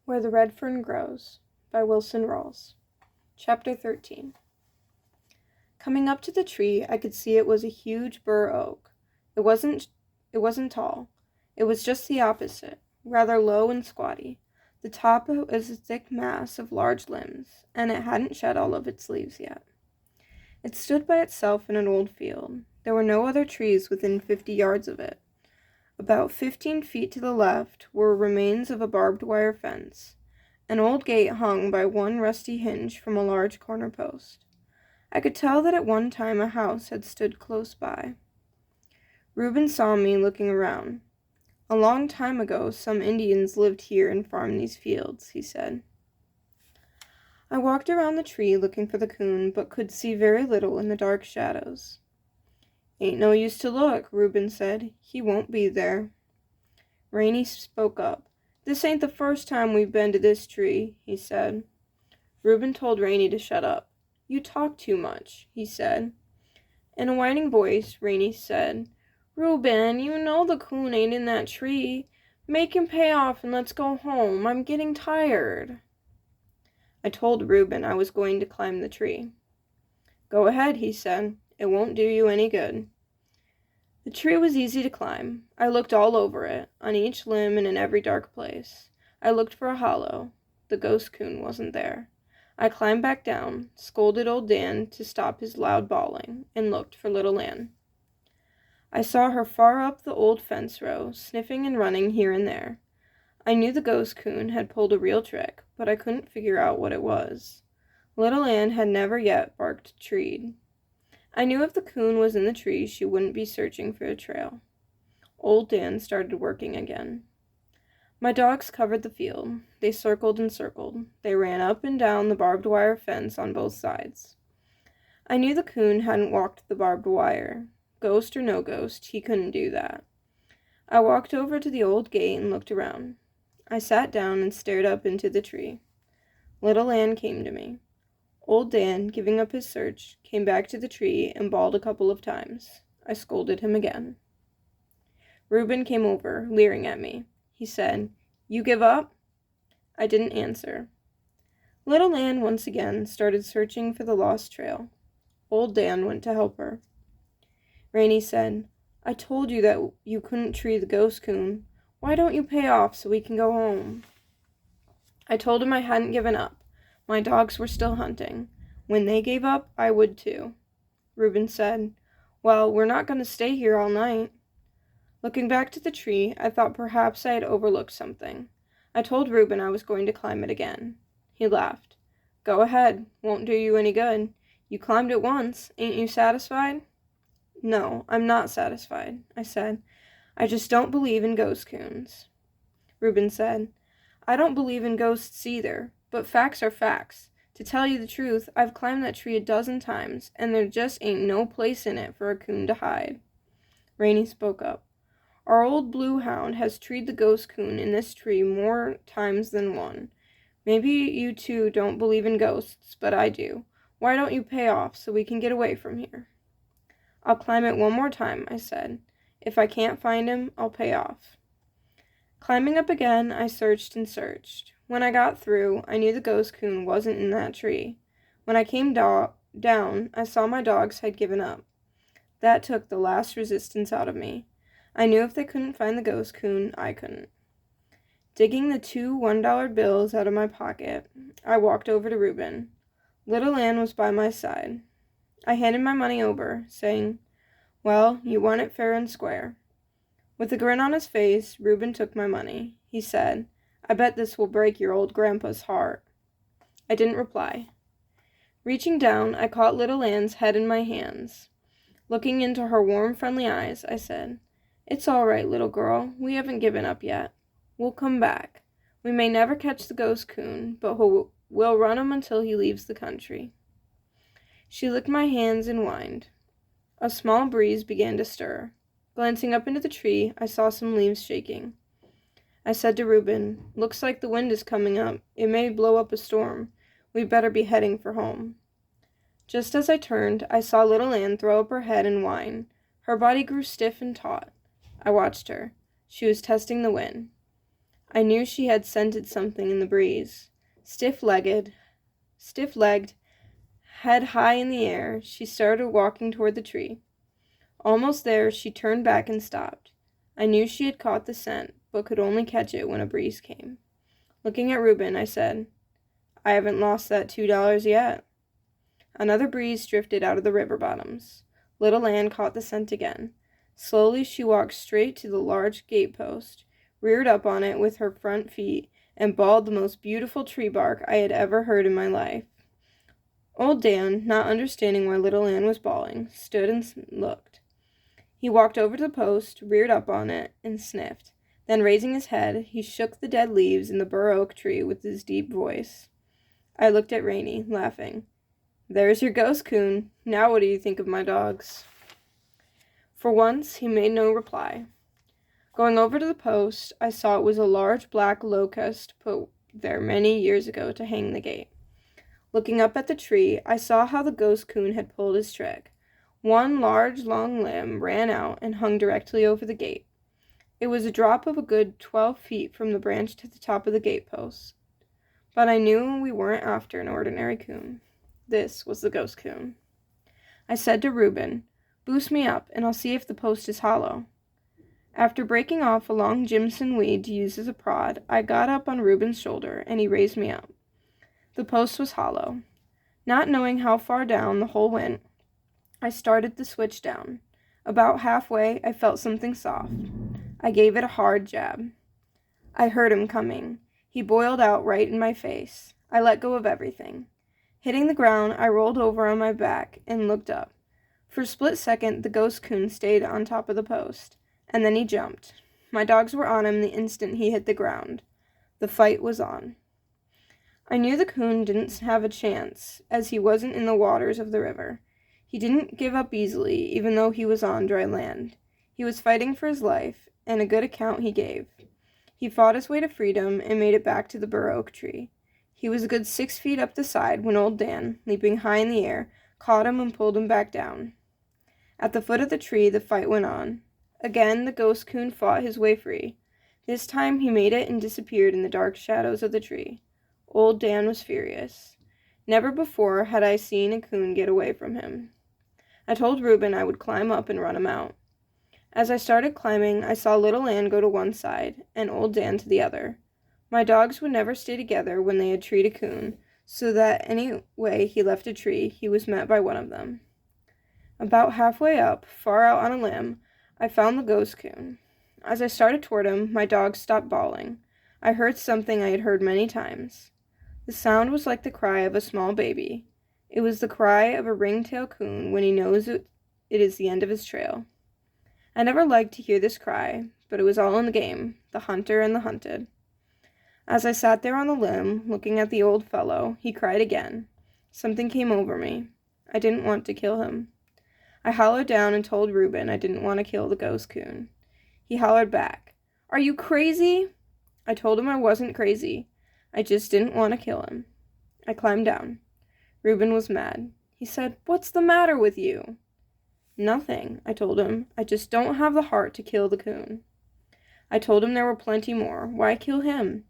Where the Red Fern Grows by Wilson Rawls. Chapter 13. Coming up to the tree, I could see it was a huge bur oak. It wasn't tall. It was just the opposite, rather low and squatty. The top was a thick mass of large limbs, and it hadn't shed all of its leaves yet. It stood by itself in an old field. There were no other trees within 50 yards of it. About 15 feet to the left were remains of a barbed wire fence. An old gate hung by one rusty hinge from a large corner post. I could tell that at one time a house had stood close by. Reuben saw me looking around. "A long time ago, some Indians lived here and farmed these fields," he said. I walked around the tree looking for the coon, but could see very little in the dark shadows. "Ain't no use to look," Reuben said. "He won't be there." Rainey spoke up. "This ain't the first time we've been to this tree," he said. Reuben told Rainey to shut up. "You talk too much," he said. In a whining voice, Rainey said, "Reuben, you know the coon ain't in that tree. Make him pay off and let's go home. I'm getting tired." I told Reuben I was going to climb the tree. "Go ahead," he said. "It won't do you any good." The tree was easy to climb. I looked all over it, on each limb and in every dark place. I looked for a hollow. The ghost coon wasn't there. I climbed back down, scolded old Dan to stop his loud bawling, and looked for little Ann. I saw her far up the old fence row, sniffing and running here and there. I knew the ghost coon had pulled a real trick, but I couldn't figure out what it was. Little Ann had never yet barked a treed. I knew if the coon was in the tree, she wouldn't be searching for a trail. Old Dan started working again. My dogs covered the field. They circled and circled. They ran up and down the barbed wire fence on both sides. I knew the coon hadn't walked the barbed wire. Ghost or no ghost, he couldn't do that. I walked over to the old gate and looked around. I sat down and stared up into the tree. Little Ann came to me. Old Dan, giving up his search, came back to the tree and bawled a couple of times. I scolded him again. Reuben came over, leering at me. He said, "You give up?" I didn't answer. Little Ann once again started searching for the lost trail. Old Dan went to help her. Rainey said, "I told you that you couldn't tree the ghost coon. Why don't you pay off so we can go home?" I told him I hadn't given up. My dogs were still hunting. When they gave up, I would too. Reuben said, "Well, we're not going to stay here all night." Looking back to the tree, I thought perhaps I had overlooked something. I told Reuben I was going to climb it again. He laughed. "Go ahead. Won't do you any good. You climbed it once. Ain't you satisfied?" "No, I'm not satisfied," I said. "I just don't believe in ghost coons." Reuben said, "I don't believe in ghosts either, but facts are facts. To tell you the truth, I've climbed that tree a dozen times, and there just ain't no place in it for a coon to hide." Rainey spoke up. "Our old blue hound has treed the ghost coon in this tree more times than one. Maybe you two don't believe in ghosts, but I do. Why don't you pay off so we can get away from here?" "I'll climb it one more time," I said. "If I can't find him, I'll pay off." Climbing up again, I searched and searched. When I got through, I knew the ghost coon wasn't in that tree. When I came down, I saw my dogs had given up. That took the last resistance out of me. I knew if they couldn't find the ghost coon, I couldn't. Digging the 2 $1 bills out of my pocket, I walked over to Reuben. Little Ann was by my side. I handed my money over, saying, "Well, you won it fair and square." With a grin on his face, Reuben took my money. He said, "I bet this will break your old grandpa's heart." I didn't reply. Reaching down, I caught little Ann's head in my hands. Looking into her warm, friendly eyes, I said, "It's all right, little girl. We haven't given up yet. We'll come back. We may never catch the ghost coon, but we'll run him until he leaves the country." She licked my hands and whined. A small breeze began to stir. Glancing up into the tree, I saw some leaves shaking. I said to Reuben, "Looks like the wind is coming up. It may blow up a storm. We'd better be heading for home." Just as I turned, I saw little Ann throw up her head and whine. Her body grew stiff and taut. I watched her. She was testing the wind. I knew she had scented something in the breeze. Stiff-legged, head high in the air, she started walking toward the tree. Almost there, she turned back and stopped. I knew she had caught the scent, but could only catch it when a breeze came. Looking at Reuben, I said, "I haven't lost that $2 yet." Another breeze drifted out of the river bottoms. Little Anne caught the scent again. Slowly she walked straight to the large gatepost, reared up on it with her front feet, and bawled the most beautiful tree bark I had ever heard in my life. Old Dan, not understanding why Little Anne was bawling, stood and looked. He walked over to the post, reared up on it, and sniffed. Then, raising his head, he shook the dead leaves in the bur oak tree with his deep voice. I looked at Rainey, laughing. "There's your ghost coon. Now what do you think of my dogs?" For once, he made no reply. Going over to the post, I saw it was a large black locust put there many years ago to hang the gate. Looking up at the tree, I saw how the ghost coon had pulled his trick. One large, long limb ran out and hung directly over the gate. It was a drop of a good 12 feet from the branch to the top of the gatepost. But I knew we weren't after an ordinary coon. This was the ghost coon. I said to Reuben, "Boost me up, and I'll see if the post is hollow." After breaking off a long Jimson weed to use as a prod, I got up on Reuben's shoulder, and he raised me up. The post was hollow. Not knowing how far down the hole went, I started the switch down. About halfway, I felt something soft. I gave it a hard jab. I heard him coming. He boiled out right in my face. I let go of everything. Hitting the ground, I rolled over on my back and looked up. For a split second, the ghost coon stayed on top of the post, and then he jumped. My dogs were on him the instant he hit the ground. The fight was on. I knew the coon didn't have a chance, as he wasn't in the waters of the river. He didn't give up easily, even though he was on dry land. He was fighting for his life, and a good account he gave. He fought his way to freedom and made it back to the bur oak tree. He was a good 6 feet up the side when old Dan, leaping high in the air, caught him and pulled him back down. At the foot of the tree, the fight went on. Again, the ghost coon fought his way free. This time he made it and disappeared in the dark shadows of the tree. Old Dan was furious. Never before had I seen a coon get away from him. I told Reuben I would climb up and run him out. As I started climbing, I saw Little Anne go to one side, and Old Dan to the other. My dogs would never stay together when they had treed a coon, so that any way he left a tree, he was met by one of them. About halfway up, far out on a limb, I found the ghost coon. As I started toward him, my dogs stopped bawling. I heard something I had heard many times. The sound was like the cry of a small baby. It was the cry of a ringtail coon when he knows it is the end of his trail. I never liked to hear this cry, but it was all in the game, the hunter and the hunted. As I sat there on the limb, looking at the old fellow, he cried again. Something came over me. I didn't want to kill him. I hollered down and told Reuben I didn't want to kill the ghost coon. He hollered back, "Are you crazy?" I told him I wasn't crazy. I just didn't want to kill him. I climbed down. Reuben was mad. He said, "What's the matter with you?" "Nothing," I told him. "I just don't have the heart to kill the coon." I told him there were plenty more. Why kill him?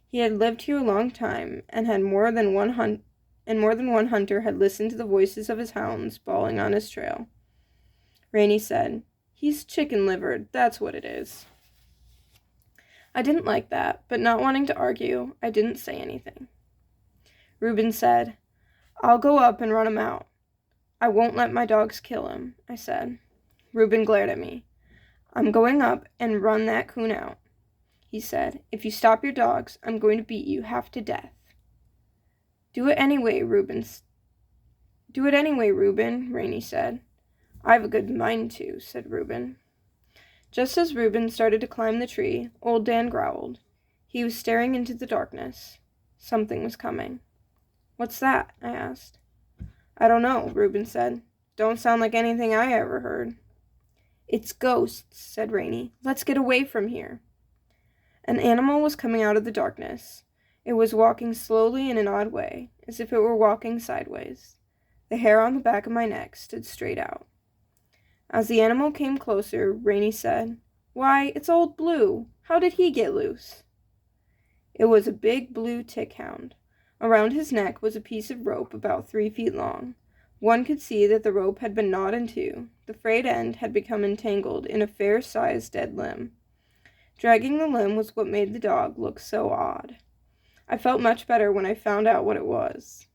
He had lived here a long time, and more than one hunter had listened to the voices of his hounds bawling on his trail. Rainey said, "He's chicken-livered, that's what it is." I didn't like that, but not wanting to argue, I didn't say anything. Reuben said, "I'll go up and run him out." "I won't let my dogs kill him," I said. Reuben glared at me. "I'm going up and run that coon out," he said. "If you stop your dogs, I'm going to beat you half to death." Do it anyway, Reuben, Rainey said. "I've a good mind to," said Reuben. Just as Reuben started to climb the tree, old Dan growled. He was staring into the darkness. Something was coming. "What's that?" I asked. "I don't know," Reuben said. "Don't sound like anything I ever heard." "It's ghosts," said Rainey. "Let's get away from here." An animal was coming out of the darkness. It was walking slowly in an odd way, as if it were walking sideways. The hair on the back of my neck stood straight out. As the animal came closer, Rainey said, "Why, it's old Blue. How did he get loose?" It was a big blue tick hound. Around his neck was a piece of rope about 3 feet long. One could see that the rope had been gnawed in two. The frayed end had become entangled in a fair-sized dead limb. Dragging the limb was what made the dog look so odd. I felt much better when I found out what it was.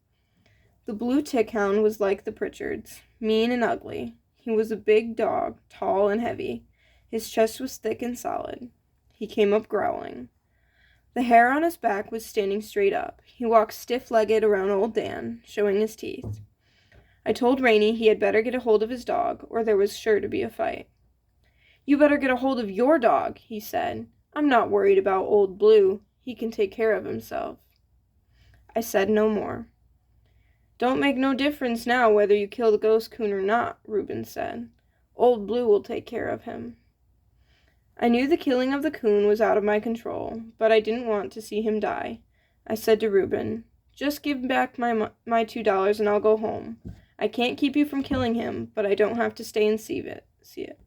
The blue tick hound was like the Pritchards, mean and ugly. He was a big dog, tall and heavy. His chest was thick and solid. He came up growling. The hair on his back was standing straight up. He walked stiff-legged around old Dan, showing his teeth. I told Rainey he had better get a hold of his dog, or there was sure to be a fight. "You better get a hold of your dog," he said. "I'm not worried about old Blue. He can take care of himself." I said no more. "Don't make no difference now whether you kill the ghost coon or not," Reuben said. "Old Blue will take care of him." I knew the killing of the coon was out of my control, but I didn't want to see him die. I said to Reuben, "Just give back my $2 and I'll go home. I can't keep you from killing him, but I don't have to stay and see it.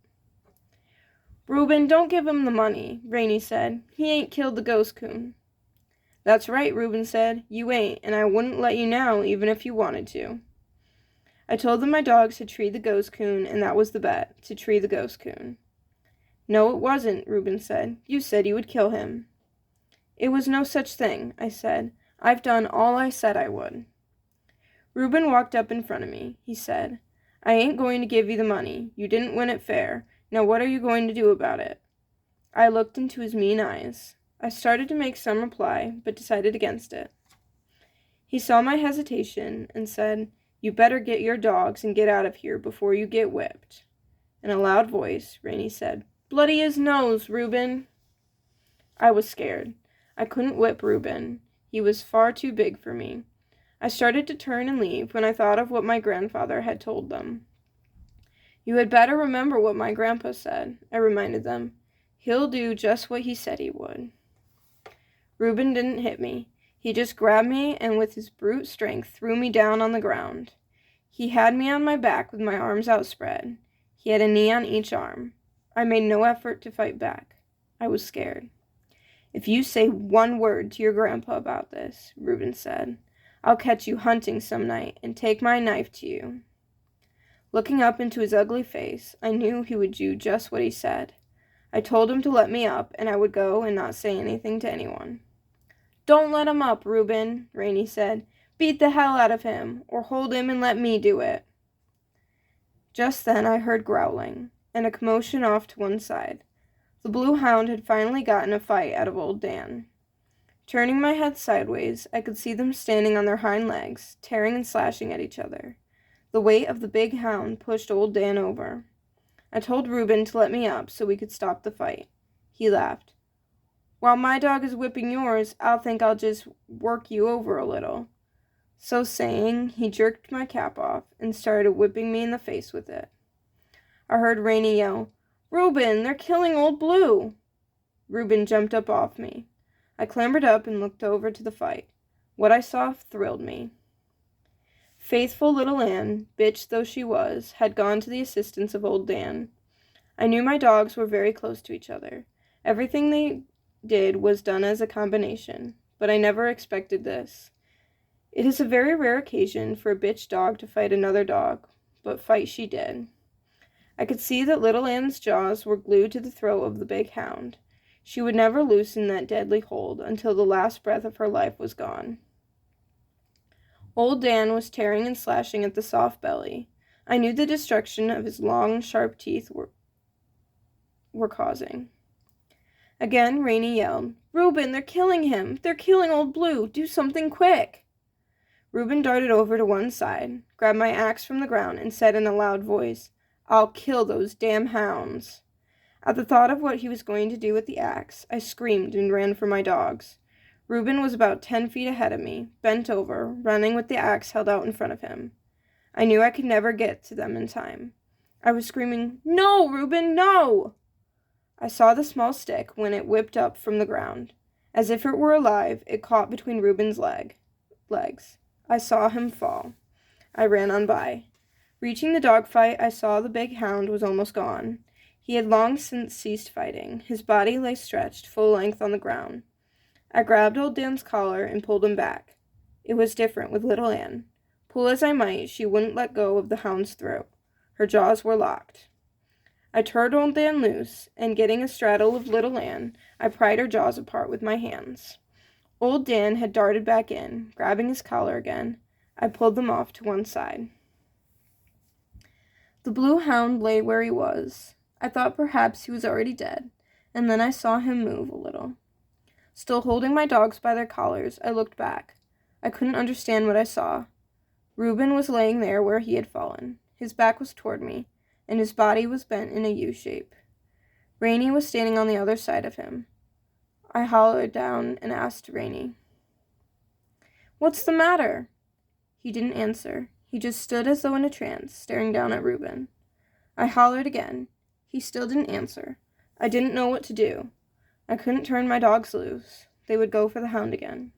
"Reuben, don't give him the money," Rainey said. "He ain't killed the ghost coon." "That's right," Reuben said. "You ain't, and I wouldn't let you now, even if you wanted to." I told them my dogs had treed the ghost coon, and that was the bet, to tree the ghost coon. "No, it wasn't," Reuben said. "You said you would kill him." "It was no such thing," I said. "I've done all I said I would." Reuben walked up in front of me. He said, "I ain't going to give you the money. You didn't win it fair. Now what are you going to do about it?" I looked into his mean eyes. I started to make some reply, but decided against it. He saw my hesitation and said, "You better get your dogs and get out of here before you get whipped." In a loud voice, Rainey said, "Bloody his nose, Reuben." I was scared. I couldn't whip Reuben. He was far too big for me. I started to turn and leave when I thought of what my grandfather had told them. "You had better remember what my grandpa said," I reminded them. "He'll do just what he said he would." Reuben didn't hit me. He just grabbed me and with his brute strength threw me down on the ground. He had me on my back with my arms outspread. He had a knee on each arm. I made no effort to fight back. I was scared. "If you say one word to your grandpa about this," Reuben said, "I'll catch you hunting some night and take my knife to you." Looking up into his ugly face, I knew he would do just what he said. I told him to let me up, and I would go and not say anything to anyone. "Don't let him up, Reuben," Rainey said. "Beat the hell out of him, or hold him and let me do it." Just then I heard growling, and a commotion off to one side. The blue hound had finally gotten a fight out of old Dan. Turning my head sideways, I could see them standing on their hind legs, tearing and slashing at each other. The weight of the big hound pushed old Dan over. I told Reuben to let me up so we could stop the fight. He laughed. "While my dog is whipping yours, I'll think I'll just work you over a little." So saying, he jerked my cap off and started whipping me in the face with it. I heard Rainey yell, "Reuben, they're killing old Blue!" Reuben jumped up off me. I clambered up and looked over to the fight. What I saw thrilled me. Faithful little Anne, bitch though she was, had gone to the assistance of old Dan. I knew my dogs were very close to each other. Everything they did was done as a combination, but I never expected this. It is a very rare occasion for a bitch dog to fight another dog, but fight she did. I could see that little Anne's jaws were glued to the throat of the big hound. She would never loosen that deadly hold until the last breath of her life was gone. Old Dan was tearing and slashing at the soft belly. I knew the destruction of his long, sharp teeth were causing. Again, Rainey yelled, "Reuben, they're killing him! They're killing old Blue! Do something quick!" Reuben darted over to one side, grabbed my axe from the ground, and said in a loud voice, "I'll kill those damn hounds." At the thought of what he was going to do with the axe, I screamed and ran for my dogs. Reuben was about 10 feet ahead of me, bent over, running with the axe held out in front of him. I knew I could never get to them in time. I was screaming, "No, Reuben, no!" I saw the small stick when it whipped up from the ground. As if it were alive, it caught between Reuben's legs. I saw him fall. I ran on by. Reaching the dogfight, I saw the big hound was almost gone. He had long since ceased fighting. His body lay stretched full length on the ground. I grabbed old Dan's collar and pulled him back. It was different with little Anne. Pull as I might, she wouldn't let go of the hound's throat. Her jaws were locked. I turned old Dan loose, and getting a straddle of little Anne, I pried her jaws apart with my hands. Old Dan had darted back in, grabbing his collar again. I pulled them off to one side. The blue hound lay where he was. I thought perhaps he was already dead, and then I saw him move a little. Still holding my dogs by their collars, I looked back. I couldn't understand what I saw. Reuben was laying there where he had fallen. His back was toward me, and his body was bent in a U shape. Rainey was standing on the other side of him. I hollered down and asked Rainey, "What's the matter?" He didn't answer. He just stood as though in a trance, staring down at Reuben. I hollered again. He still didn't answer. I didn't know what to do. I couldn't turn my dogs loose. They would go for the hound again.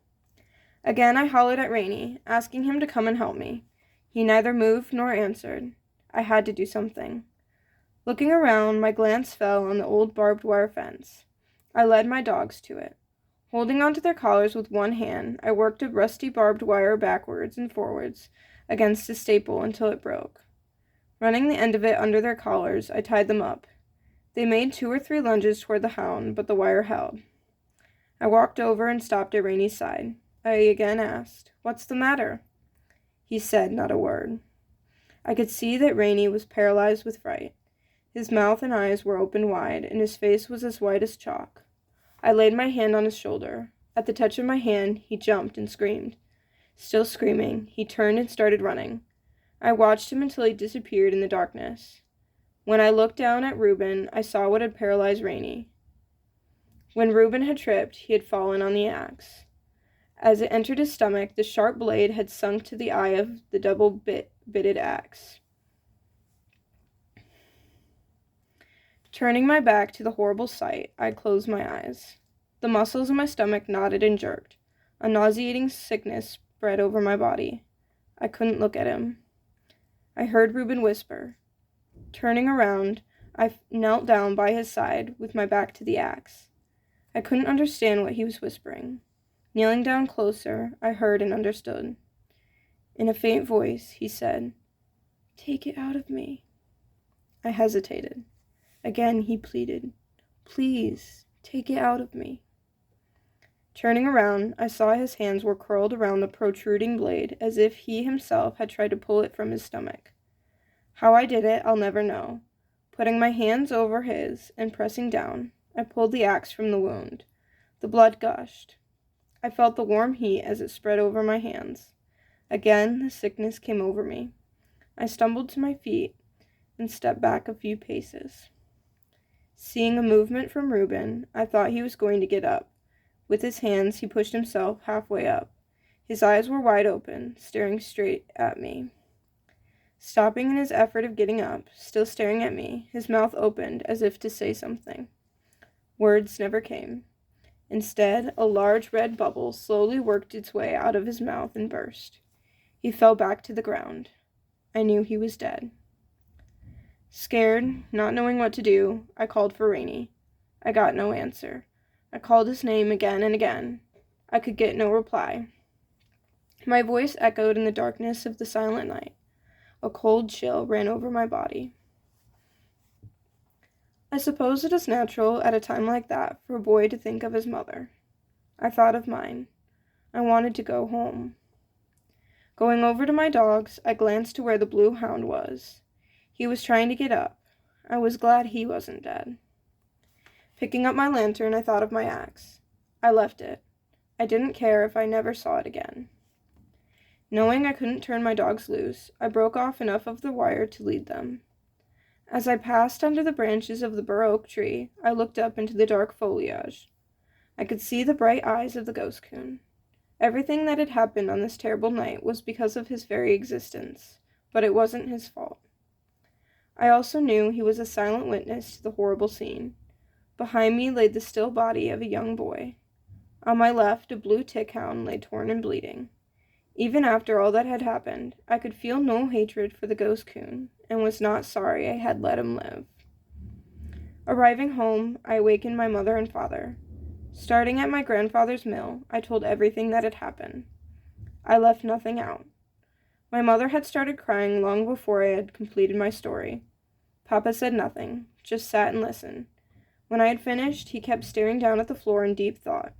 Again I hollered at Rainey, asking him to come and help me. He neither moved nor answered. I had to do something. Looking around, my glance fell on the old barbed wire fence. I led my dogs to it. Holding onto their collars with one hand, I worked a rusty barbed wire backwards and forwards against a staple until it broke. Running the end of it under their collars, I tied them up. They made 2 or 3 lunges toward the hound, but the wire held. I walked over and stopped at Rainey's side. I again asked, "What's the matter?" He said not a word. I could see that Rainey was paralyzed with fright. His mouth and eyes were open wide, and his face was as white as chalk. I laid my hand on his shoulder. At the touch of my hand, he jumped and screamed. Still screaming, he turned and started running. I watched him until he disappeared in the darkness. When I looked down at Reuben, I saw what had paralyzed Rainey. When Reuben had tripped, he had fallen on the axe. As it entered his stomach, the sharp blade had sunk to the eye of the double-bitted axe. Turning my back to the horrible sight, I closed my eyes. The muscles in my stomach knotted and jerked. A nauseating sickness spread over my body. I couldn't look at him. I heard Reuben whisper. Turning around, I knelt down by his side with my back to the axe. I couldn't understand what he was whispering. Kneeling down closer, I heard and understood. In a faint voice, he said, "Take it out of me." I hesitated. Again he pleaded, "Please, take it out of me." Turning around, I saw his hands were curled around the protruding blade as if he himself had tried to pull it from his stomach. How I did it, I'll never know. Putting my hands over his and pressing down, I pulled the axe from the wound. The blood gushed. I felt the warm heat as it spread over my hands. Again, the sickness came over me. I stumbled to my feet and stepped back a few paces. Seeing a movement from Reuben, I thought he was going to get up. With his hands, he pushed himself halfway up. His eyes were wide open, staring straight at me. Stopping in his effort of getting up, still staring at me, his mouth opened as if to say something. Words never came. Instead, a large red bubble slowly worked its way out of his mouth and burst. He fell back to the ground. I knew he was dead. Scared, not knowing what to do, I called for Rainey. I got no answer. I called his name again and again. I could get no reply. My voice echoed in the darkness of the silent night. A cold chill ran over my body. I suppose it is natural at a time like that for a boy to think of his mother. I thought of mine. I wanted to go home. Going over to my dogs, I glanced to where the blue hound was. He was trying to get up. I was glad he wasn't dead. Picking up my lantern, I thought of my axe. I left it. I didn't care if I never saw it again. Knowing I couldn't turn my dogs loose, I broke off enough of the wire to lead them. As I passed under the branches of the bur oak tree, I looked up into the dark foliage. I could see the bright eyes of the ghost coon. Everything that had happened on this terrible night was because of his very existence, but it wasn't his fault. I also knew he was a silent witness to the horrible scene. Behind me lay the still body of a young boy. On my left, a blue tick hound lay torn and bleeding. Even after all that had happened, I could feel no hatred for the ghost coon, and was not sorry I had let him live. Arriving home, I awakened my mother and father. Starting at my grandfather's mill, I told everything that had happened. I left nothing out. My mother had started crying long before I had completed my story. Papa said nothing, just sat and listened. When I had finished, he kept staring down at the floor in deep thought.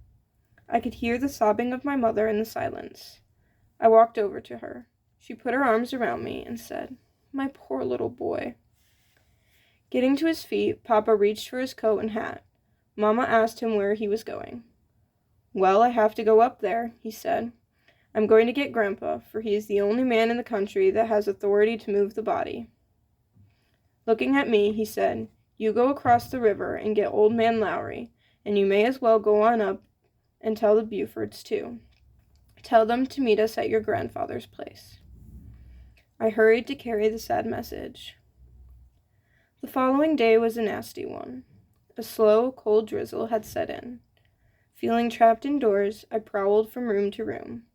I could hear the sobbing of my mother in the silence. I walked over to her. She put her arms around me and said, "My poor little boy." Getting to his feet, Papa reached for his coat and hat. Mama asked him where he was going. "Well, I have to go up there," he said. "I'm going to get Grandpa, for he is the only man in the country that has authority to move the body." Looking at me, he said, "You go across the river and get Old Man Lowry, and you may as well go on up and tell the Bufords, too. Tell them to meet us at your grandfather's place." I hurried to carry the sad message. The following day was a nasty one. A slow, cold drizzle had set in. Feeling trapped indoors, I prowled from room to room.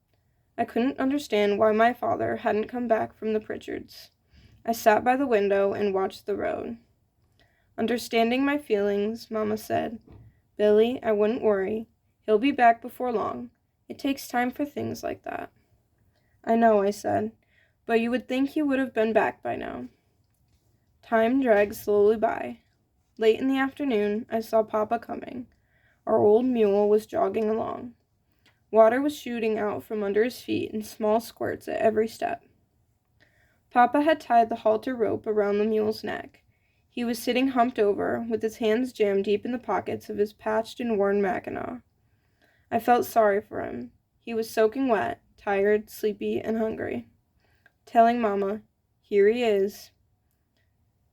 I couldn't understand why my father hadn't come back from the Pritchards. I sat by the window and watched the road. Understanding my feelings, Mama said, "Billy, I wouldn't worry. He'll be back before long. It takes time for things like that." "I know," I said, "but you would think he would have been back by now." Time dragged slowly by. Late in the afternoon, I saw Papa coming. Our old mule was jogging along. Water was shooting out from under his feet in small squirts at every step. Papa had tied the halter rope around the mule's neck. He was sitting humped over, with his hands jammed deep in the pockets of his patched and worn mackinaw. I felt sorry for him. He was soaking wet, tired, sleepy, and hungry. Telling Mama, "Here he is,"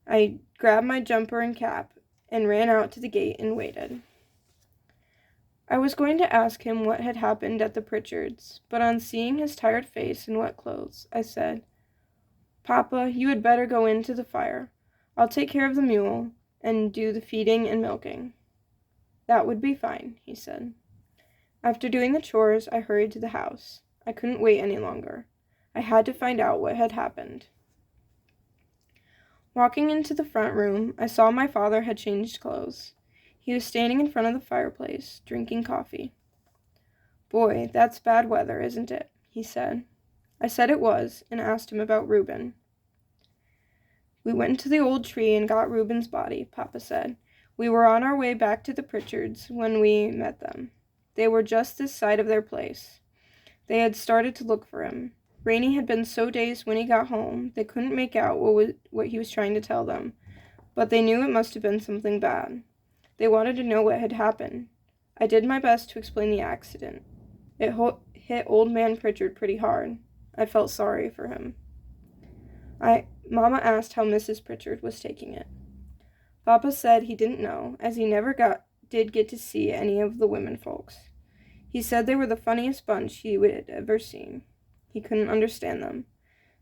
I grabbed my jumper and cap and ran out to the gate and waited. I was going to ask him what had happened at the Pritchards, but on seeing his tired face and wet clothes, I said, "Papa, you had better go into the fire. I'll take care of the mule and do the feeding and milking." "That would be fine," he said. After doing the chores, I hurried to the house. I couldn't wait any longer. I had to find out what had happened. Walking into the front room, I saw my father had changed clothes. He was standing in front of the fireplace, drinking coffee. "Boy, that's bad weather, isn't it?" he said. I said it was, and asked him about Reuben. "We went to the old tree and got Reuben's body," Papa said. "We were on our way back to the Pritchards when we met them. They were just this side of their place. They had started to look for him. Rainey had been so dazed when he got home, they couldn't make out what he was trying to tell them, but they knew it must have been something bad. They wanted to know what had happened. I did my best to explain the accident. It hit Old Man Pritchard pretty hard. I felt sorry for him." Mama asked how Mrs. Pritchard was taking it. Papa said he didn't know, as he never did get to see any of the women folks. He said they were the funniest bunch he had ever seen. He couldn't understand them.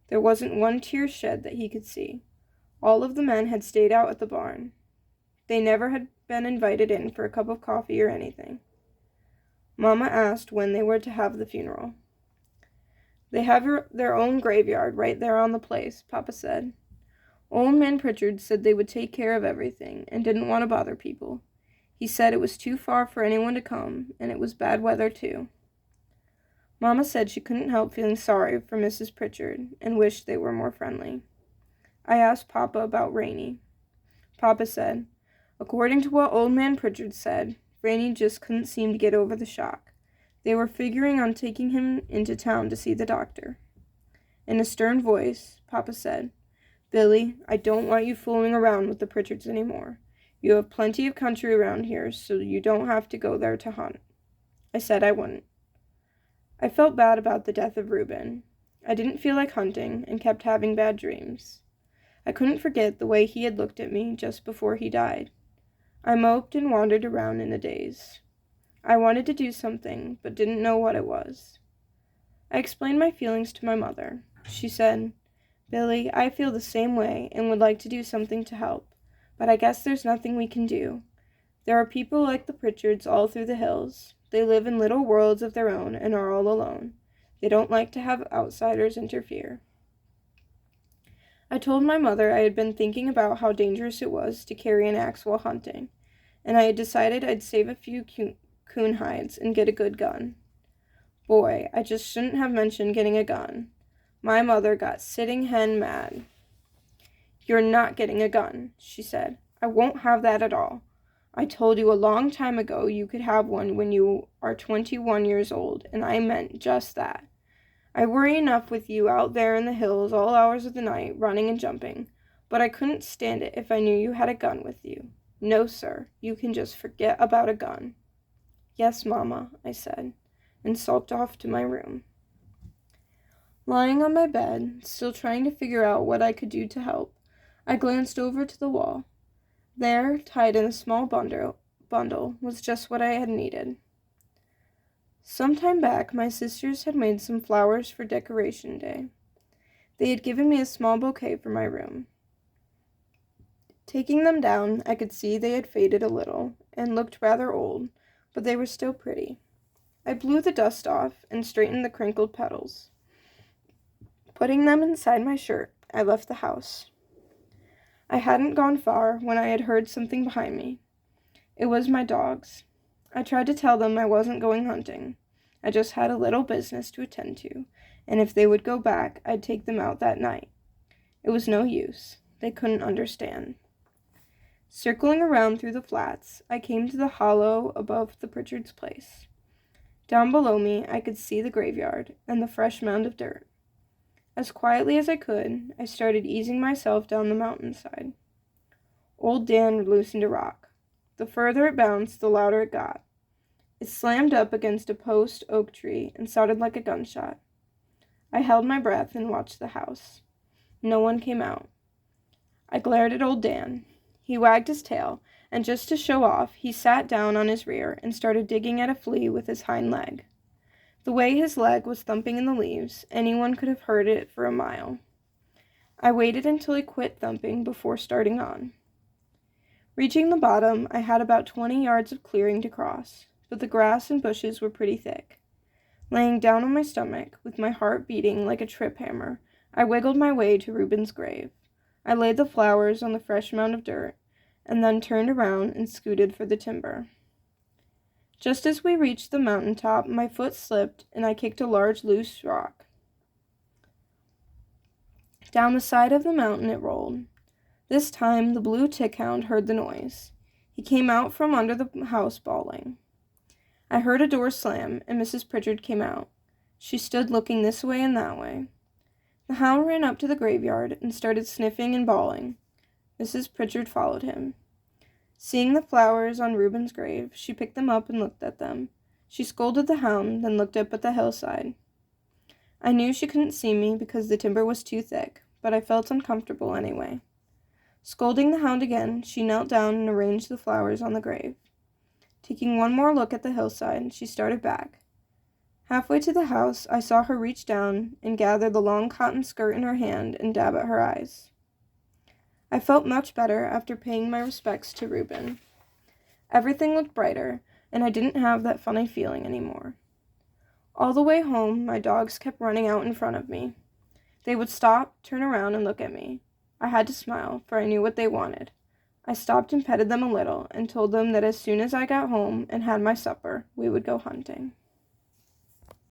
There wasn't one tear shed that he could see. All of the men had stayed out at the barn. They never had been invited in for a cup of coffee or anything. Mama asked when they were to have the funeral. "They have their own graveyard right there on the place," Papa said. "Old Man Pritchard said they would take care of everything and didn't want to bother people. He said it was too far for anyone to come, and it was bad weather too." Mama said she couldn't help feeling sorry for Mrs. Pritchard and wished they were more friendly. I asked Papa about Rainey. Papa said, "According to what Old Man Pritchard said, Rainey just couldn't seem to get over the shock. They were figuring on taking him into town to see the doctor." In a stern voice, Papa said, "Billy, I don't want you fooling around with the Pritchards anymore. You have plenty of country around here, so you don't have to go there to hunt." I said I wouldn't. I felt bad about the death of Reuben. I didn't feel like hunting and kept having bad dreams. I couldn't forget the way he had looked at me just before he died. I moped and wandered around in a daze. I wanted to do something, but didn't know what it was. I explained my feelings to my mother. She said, "Billy, I feel the same way and would like to do something to help, but I guess there's nothing we can do. There are people like the Pritchards all through the hills. They live in little worlds of their own and are all alone. They don't like to have outsiders interfere." I told my mother I had been thinking about how dangerous it was to carry an axe while hunting, and I had decided I'd save a few coon hides and get a good gun. Boy, I just shouldn't have mentioned getting a gun. My mother got sitting hen mad. "You're not getting a gun," she said. "I won't have that at all. I told you a long time ago you could have one when you are 21 years old, and I meant just that. I worry enough with you out there in the hills all hours of the night, running and jumping, but I couldn't stand it if I knew you had a gun with you. No, sir, you can just forget about a gun." "Yes, Mama," I said, and sulked off to my room. Lying on my bed, still trying to figure out what I could do to help, I glanced over to the wall. There, tied in a small bundle, was just what I had needed. Some time back, my sisters had made some flowers for Decoration Day. They had given me a small bouquet for my room. Taking them down, I could see they had faded a little and looked rather old, but they were still pretty. I blew the dust off and straightened the crinkled petals. Putting them inside my shirt, I left the house. I hadn't gone far when I had heard something behind me. It was my dogs. I tried to tell them I wasn't going hunting. I just had a little business to attend to, and if they would go back, I'd take them out that night. It was no use. They couldn't understand. Circling around through the flats, I came to the hollow above the Pritchard's place. Down below me, I could see the graveyard and the fresh mound of dirt. As quietly as I could, I started easing myself down the mountainside. Old Dan loosened a rock. The further it bounced, the louder it got. It slammed up against a post oak tree and sounded like a gunshot. I held my breath and watched the house. No one came out. I glared at old Dan. He wagged his tail, and just to show off, he sat down on his rear and started digging at a flea with his hind leg. The way his leg was thumping in the leaves, anyone could have heard it for a mile. I waited until he quit thumping before starting on. Reaching the bottom, I had about 20 yards of clearing to cross, but the grass and bushes were pretty thick. Laying down on my stomach, with my heart beating like a trip hammer, I wiggled my way to Reuben's grave. I laid the flowers on the fresh mound of dirt, and then turned around and scooted for the timber. Just as we reached the mountain top, my foot slipped, and I kicked a large loose rock. Down the side of the mountain it rolled. This time, the blue tick-hound heard the noise. He came out from under the house bawling. I heard a door slam, and Mrs. Pritchard came out. She stood looking this way and that way. The hound ran up to the graveyard and started sniffing and bawling. Mrs. Pritchard followed him. Seeing the flowers on Reuben's grave, she picked them up and looked at them. She scolded the hound, then looked up at the hillside. I knew she couldn't see me because the timber was too thick, but I felt uncomfortable anyway. Scolding the hound again, she knelt down and arranged the flowers on the grave. Taking one more look at the hillside, she started back. Halfway to the house, I saw her reach down and gather the long cotton skirt in her hand and dab at her eyes. I felt much better after paying my respects to Reuben. Everything looked brighter, and I didn't have that funny feeling anymore. All the way home, my dogs kept running out in front of me. They would stop, turn around, and look at me. I had to smile, for I knew what they wanted. I stopped and petted them a little, and told them that as soon as I got home and had my supper, we would go hunting.